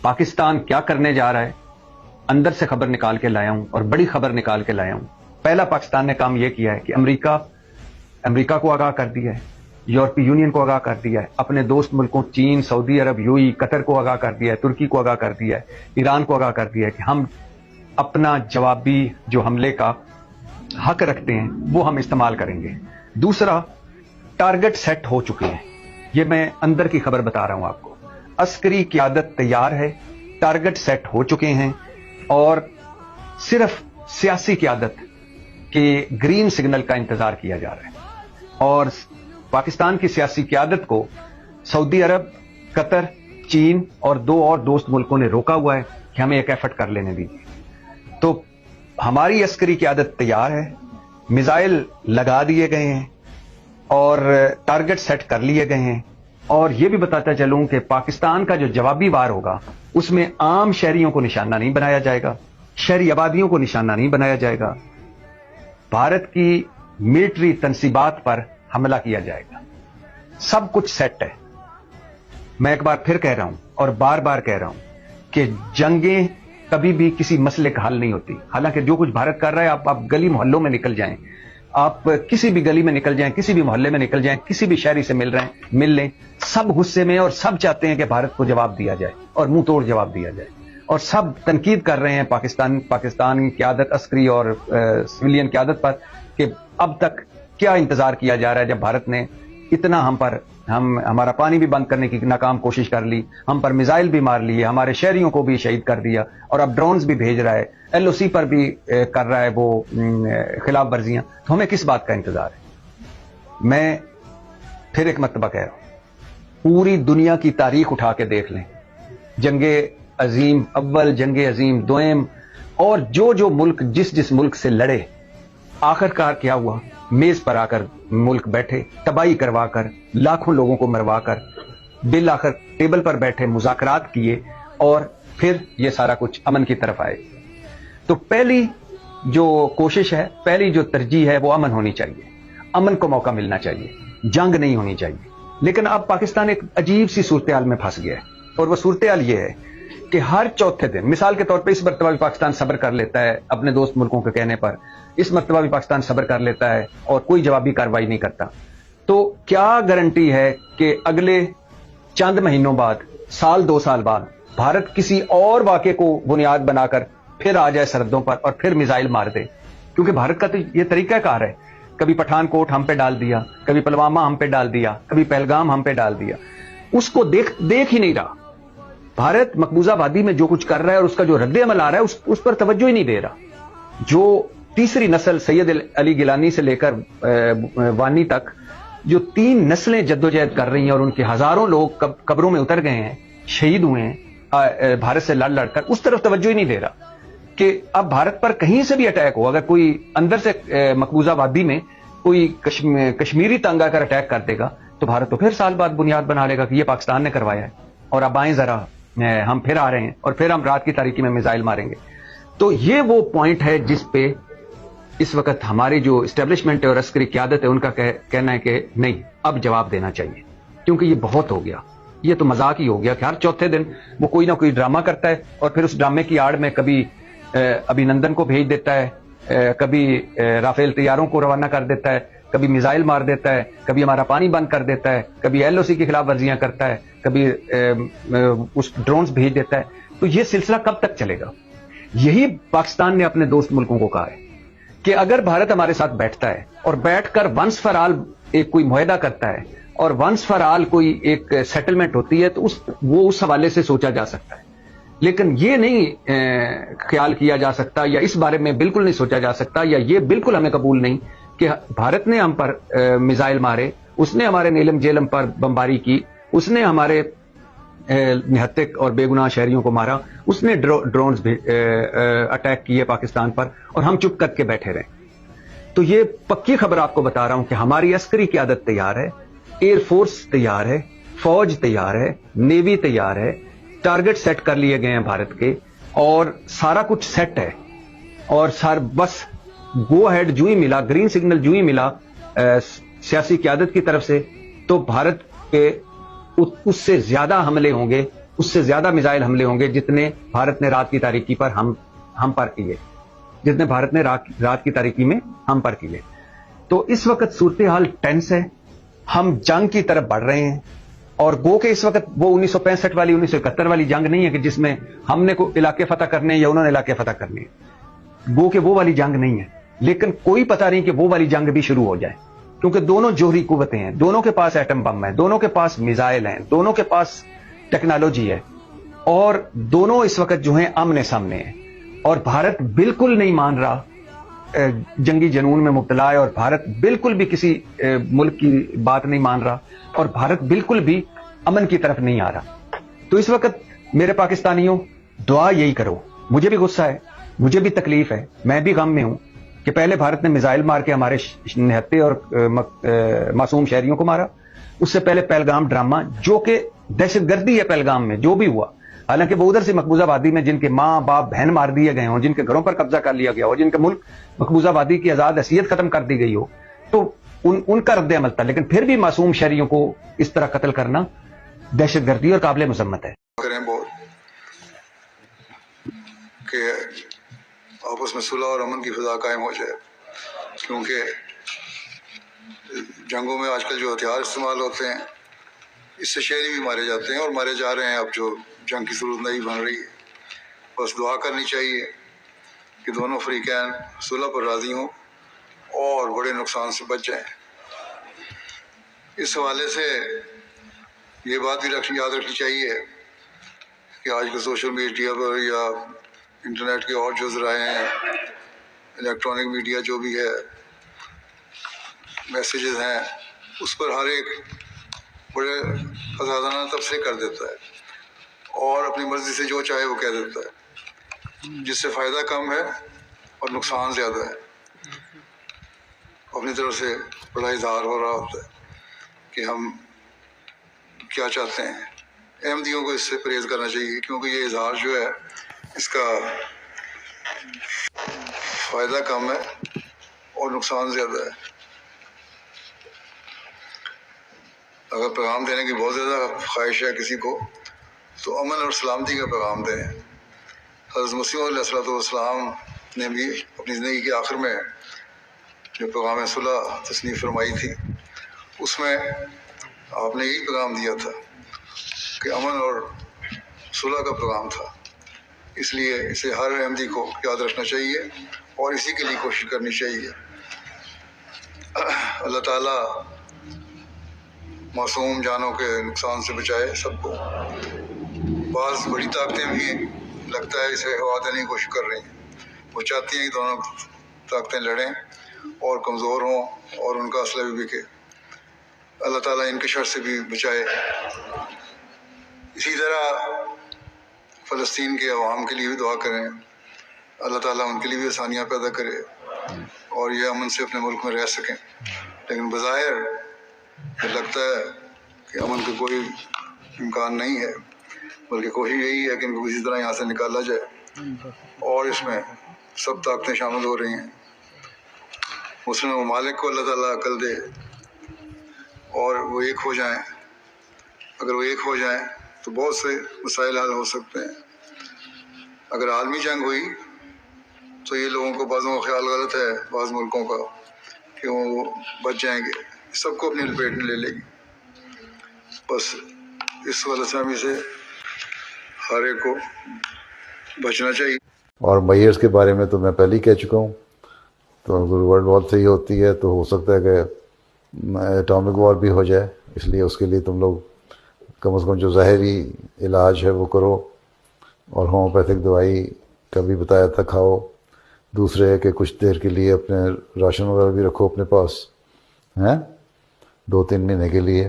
पाकिस्तान क्या करने जा रहा है, अंदर से खबर निकाल के लाया हूं और बड़ी खबर निकाल के लाया हूं। पहला पाकिस्तान ने काम यह किया है कि अमेरिका को आगाह कर दिया है, यूरोपीय यूनियन को आगाह कर दिया है, अपने दोस्त मुल्कों चीन, सऊदी अरब, यूएई, कतर को आगाह कर दिया है, तुर्की को आगाह कर दिया है, ईरान को आगाह कर दिया है कि हम अपना जवाबी जो हमले का हक रखते हैं वो हम इस्तेमाल करेंगे। दूसरा, टारगेट सेट हो चुके हैं। ये मैं अंदर की खबर बता रहा हूं आपको। अस्करी क़यादत तैयार है, टारगेट सेट हो चुके हैं और सिर्फ सियासी क़यादत के ग्रीन सिग्नल का इंतजार किया जा रहा है। और पाकिस्तान की सियासी क़यादत को सऊदी अरब, कतर, चीन और 2 और दोस्त मुल्कों ने रोका हुआ है कि हमें एक एफर्ट कर लेने दीजिए। तो हमारी अस्करी क़यादत तैयार है, मिसाइल लगा दिए गए हैं और टारगेट सेट कर लिए गए हैं। और यह भी बताता चलूं कि पाकिस्तान का जो जवाबी वार होगा उसमें आम शहरियों को निशाना नहीं बनाया जाएगा, शहरी आबादियों को निशाना नहीं बनाया जाएगा, भारत की मिलिट्री तनसीबात पर हमला किया जाएगा। सब कुछ सेट है। मैं एक बार फिर कह रहा हूं और बार बार कह रहा हूं कि जंगें कभी भी किसी मसले का हल नहीं होती। हालांकि जो कुछ भारत कर रहा है, आप गली मोहल्लों में निकल जाएं, आप किसी भी गली में निकल जाएं, किसी भी मोहल्ले में निकल जाएं, किसी भी शहरी से मिल लें, सब गुस्से में और सब चाहते हैं कि भारत को जवाब दिया जाए और मुंह तोड़ जवाब दिया जाए। और सब तनकीद कर रहे हैं पाकिस्तान क़यादत, अस्करी और सिविलियन क़यादत पर कि अब तक क्या इंतजार किया जा रहा है, जब भारत ने इतना हमारा पानी भी बंद करने की नाकाम कोशिश कर ली, हम पर मिसाइल भी मार लिए, हमारे शहरियों को भी शहीद कर दिया और अब ड्रोन्स भी भेज रहा है, एलओसी पर भी कर रहा है वो खिलाफ वर्जियां। तो हमें किस बात का इंतजार है? मैं फिर एक मर्तबा कह रहा हूं, पूरी दुनिया की तारीख उठा के देख लें, जंगे अजीम अव्वल, जंगे अजीम दोयम, और जो मुल्क जिस मुल्क से लड़े, आखिरकार क्या हुआ? मेज पर आकर मुल्क बैठे, तबाही करवाकर, लाखों लोगों को मरवाकर, बिल आखिर टेबल पर बैठे, मुज़ाकरात किए और फिर यह सारा कुछ अमन की तरफ आए। तो पहली जो कोशिश है, पहली जो तरजीह है वो अमन होनी चाहिए, अमन को मौका मिलना चाहिए, जंग नहीं होनी चाहिए। लेकिन अब पाकिस्तान एक अजीब सी सूरत हाल में फंस गया है और वह सूरत हाल यह है कि हर चौथे दिन, मिसाल के तौर पर इस मरतबा भी पाकिस्तान सब्र कर लेता है अपने दोस्त मुल्कों के कहने पर, इस मरतबा भी पाकिस्तान सब्र कर लेता है और कोई जवाबी कार्रवाई नहीं करता। तो क्या गारंटी है कि अगले चंद महीनों बाद, साल 2 साल बाद, भारत किसी और वाक़े को बुनियाद बनाकर फिर आ जाए सरहदों पर और फिर मिसाइल मार दे? क्योंकि भारत का तो यह तरीकाकार है, कभी पठानकोट हम पे डाल दिया, कभी पुलवामा हम पे डाल दिया, कभी पहलगाम हम पे डाल दिया। उसको देख ही नहीं रहा। भारत मकबूजा वादी में जो कुछ कर रहा है और उसका जो रद्द अमल आ रहा है उस पर तवज्जो ही नहीं दे रहा। जो तीसरी नस्ल सैयद अली गिलानी से लेकर वानी तक जो 3 नस्लें जद्दोजहद कर रही हैं और उनके हजारों लोग कब्रों में उतर गए हैं, शहीद हुए हैं भारत से लड़कर, उस तरफ तवज्जो ही नहीं दे रहा कि अब भारत पर कहीं से भी अटैक हो, अगर कोई अंदर से मकबूजा वादी में कोई कश्मीरी तंग आकर अटैक कर देगा तो भारत तो फिर साल बाद बुनियाद बना लेगा कि ये पाकिस्तान ने करवाया है और अब आए जरा, हम फिर आ रहे हैं और फिर हम रात की तारीकी में मिसाइल मारेंगे। तो ये वो पॉइंट है जिस पे इस वक्त हमारी जो इस्टेब्लिशमेंट है और अस्करी क़यादत है उनका कहना है कि नहीं, अब जवाब देना चाहिए, क्योंकि ये बहुत हो गया। ये तो मजाक ही हो गया कि हर चौथे दिन वो कोई ना कोई ड्रामा करता है और फिर उस ड्रामे की आड़ में कभी अभिनंदन को भेज देता है, कभी राफेल तैयारों को रवाना कर देता है, कभी मिसाइल मार देता है, कभी हमारा पानी बंद कर देता है, कभी एलओसी की खिलाफ वर्जियां करता है, कभी उस ड्रोन्स भेज देता है। तो ये सिलसिला कब तक चलेगा? यही पाकिस्तान ने अपने दोस्त मुल्कों को कहा है कि अगर भारत हमारे साथ बैठता है और बैठकर वंस फॉर ऑल एक कोई मुआहदा करता है और वंस फॉर ऑल कोई एक सेटलमेंट होती है तो वो उस हवाले से सोचा जा सकता है। लेकिन ये नहीं ख्याल किया जा सकता या इस बारे में बिल्कुल नहीं सोचा जा सकता या ये बिल्कुल हमें कबूल नहीं कि भारत ने हम पर मिसाइल मारे, उसने हमारे नीलम जेलम पर बमबारी की, उसने हमारे निहत्तिक और बेगुनाह शहरियों को मारा, उसने ड्रोन्स अटैक किए पाकिस्तान पर और हम चुप करके बैठे रहे। तो ये पक्की खबर आपको बता रहा हूं कि हमारी अस्करी क़यादत तैयार है, एयरफोर्स तैयार है, फौज तैयार है, नेवी तैयार है, टारगेट सेट कर लिए गए हैं भारत के और सारा कुछ सेट है। और सर बस गो हेड जो ही मिला, ग्रीन सिग्नल जो ही मिला सियासी क़यादत की तरफ से, तो भारत के उससे ज्यादा हमले होंगे اس سے زیادہ میزائل حملے ہوں گے جتنے بھارت نے رات کی تاریکی پر ہم پر کیے، جتنے بھارت نے رات کی تاریکی میں ہم پر کیے. تو اس وقت صورتحال ٹینس ہے، ہم جنگ کی طرف بڑھ رہے ہیں. اور گو کہ اس وقت وہ 1965 والی 1971 والی جنگ نہیں ہے کہ جس میں ہم نے کوئی علاقے فتح کرنے یا انہوں نے علاقے فتح کرنے. گو کہ وہ والی جنگ نہیں ہے، لیکن کوئی پتہ نہیں کہ وہ والی جنگ بھی شروع ہو جائے، کیونکہ دونوں جوہری قوتیں ہیں، دونوں کے پاس ایٹم بم ہے، دونوں کے پاس میزائل ہیں، دونوں کے پاس ٹیکنالوجی ہے، اور دونوں اس وقت جو ہیں آمنے سامنے ہیں. اور بھارت بالکل نہیں مان رہا، جنگی جنون میں مبتلا ہے، اور بھارت بالکل بھی کسی ملک کی بات نہیں مان رہا، اور بھارت بالکل بھی امن کی طرف نہیں آ رہا. تو اس وقت میرے پاکستانیوں دعا یہی کرو. مجھے بھی غصہ ہے، مجھے بھی تکلیف ہے، میں بھی غم میں ہوں کہ پہلے بھارت نے میزائل مار کے ہمارے نہتے اور معصوم شہریوں کو مارا. اس سے پہلے پہلگام ڈرامہ، جو کہ دہشت گردی ہے پہلگام میں جو بھی ہوا، حالانکہ وہ ادھر سے مقبوضہ وادی میں جن کے ماں باپ بہن مار دیے گئے ہوں، جن کے گھروں پر قبضہ کر لیا گیا ہو، جن کے ملک مقبوضہ وادی کی آزاد حیثیت ختم کر دی گئی ہو، تو ان کا رد عمل تھا. لیکن پھر بھی معصوم شہریوں کو اس طرح قتل کرنا دہشت گردی اور قابل مذمت ہے. کریں بہت کہ آپس میں صلح اور امن کی فضا قائم ہو جائے، کیونکہ جنگوں میں آج کل جو ہتھیار استعمال ہوتے ہیں اس سے شہری بھی مارے جاتے ہیں اور مارے جا رہے ہیں. اب جو جنگ کی صورت نہیں بن رہی ہے، بس دعا کرنی چاہیے کہ دونوں فریقین صلح پر راضی ہوں اور بڑے نقصان سے بچ جائیں. اس حوالے سے یہ بات بھی یاد رکھنی چاہیے کہ آج کل سوشل میڈیا پر یا انٹرنیٹ کے اور جو ذرائع ہیں، الیکٹرانک میڈیا جو بھی ہے، میسیجز ہیں، اس پر ہر ایک بڑے آزادانہ تبصرے کر دیتا ہے اور اپنی مرضی سے جو چاہے وہ کہہ دیتا ہے، جس سے فائدہ کم ہے اور نقصان زیادہ ہے. اپنی طرف سے بڑا اظہار ہو رہا ہوتا ہے کہ ہم کیا چاہتے ہیں. احمدیوں کو اس سے پرہیز کرنا چاہیے، کیونکہ یہ اظہار جو ہے اس کا فائدہ کم ہے اور نقصان زیادہ ہے. اگر پیغام دینے کی بہت زیادہ خواہش ہے کسی کو تو امن اور سلامتی کا پیغام دیں. حضرت مسیح علیہ السلام نے بھی اپنی زندگی کے آخر میں جو پیغام صلح تصنیف فرمائی تھی، اس میں آپ نے یہی پیغام دیا تھا کہ امن اور صلح کا پیغام تھا. اس لیے اسے ہر احمدی کو یاد رکھنا چاہیے اور اسی کے لیے کوشش کرنی چاہیے. اللہ تعالیٰ معصوم جانوں کے نقصان سے بچائے سب کو. بعض بڑی طاقتیں بھی لگتا ہے اسے ہوا دینے کی کوشش کر رہی ہیں. وہ چاہتی ہیں کہ دونوں طاقتیں لڑیں اور کمزور ہوں اور ان کا اسلحہ بھی بکے. اللہ تعالیٰ ان کے شر سے بھی بچائے. اسی طرح فلسطین کے عوام کے لیے بھی دعا کریں، اللہ تعالیٰ ان کے لیے بھی آسانیاں پیدا کرے اور یہ امن سے اپنے ملک میں رہ سکیں. لیکن بظاہر لگتا ہے کہ امن کا کوئی امکان نہیں ہے، بلکہ کوشش یہی ہے کہ ان کو کسی طرح یہاں سے نکالا جائے، اور اس میں سب طاقتیں شامل ہو رہی ہیں. مسلم ممالک کو اللہ تعالیٰ عقل دے اور وہ ایک ہو جائیں. اگر وہ ایک ہو جائیں تو بہت سے مسائل حل ہو سکتے ہیں. اگر عالمی جنگ ہوئی تو یہ لوگوں کو بعضوں کا خیال غلط ہے، بعض ملکوں کا، کہ وہ بچ جائیں گے. سب کو اپنی لپیٹ میں لے لے گی. بس اس غلط فہمی سے ہر ایک کو بچنا چاہیے. اور میئرس کے بارے میں تو میں پہلے ہی کہہ چکا ہوں. تو اگر ورلڈ وار 3 ہوتی ہے تو ہو سکتا ہے کہ اٹامک وار بھی ہو جائے. اس لیے اس کے لیے تم لوگ کم از کم جو ظاہری علاج ہے وہ کرو، اور ہومیوپیتھک دوائی کا بھی بتایا تھا کھاؤ. دوسرے ہے کہ کچھ دیر کے لیے اپنے راشن وغیرہ بھی رکھو اپنے پاس ہیں 2-3 مہینے کے لیے.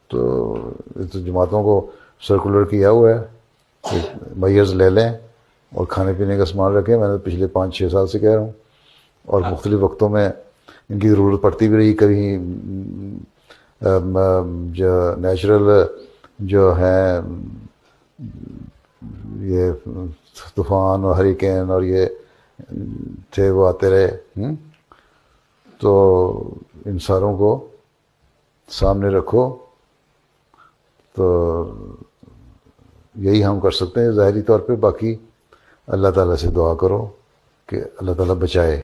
تو جماعتوں کو سرکولر کیا ہوا ہے کہ میئرز لے لیں اور کھانے پینے کا سامان رکھیں. میں نے پچھلے 5-6 سال سے کہہ رہا ہوں، اور مختلف وقتوں میں ان کی ضرورت پڑتی بھی رہی. کبھی جو نیچرل جو ہیں یہ طوفان اور ہریکین اور یہ تھے وہ آتے رہے. تو ان ساروں کو سامنے رکھو تو یہی ہم کر سکتے ہیں ظاہری طور پہ. باقی اللہ تعالیٰ سے دعا کرو کہ اللہ تعالیٰ بچائے.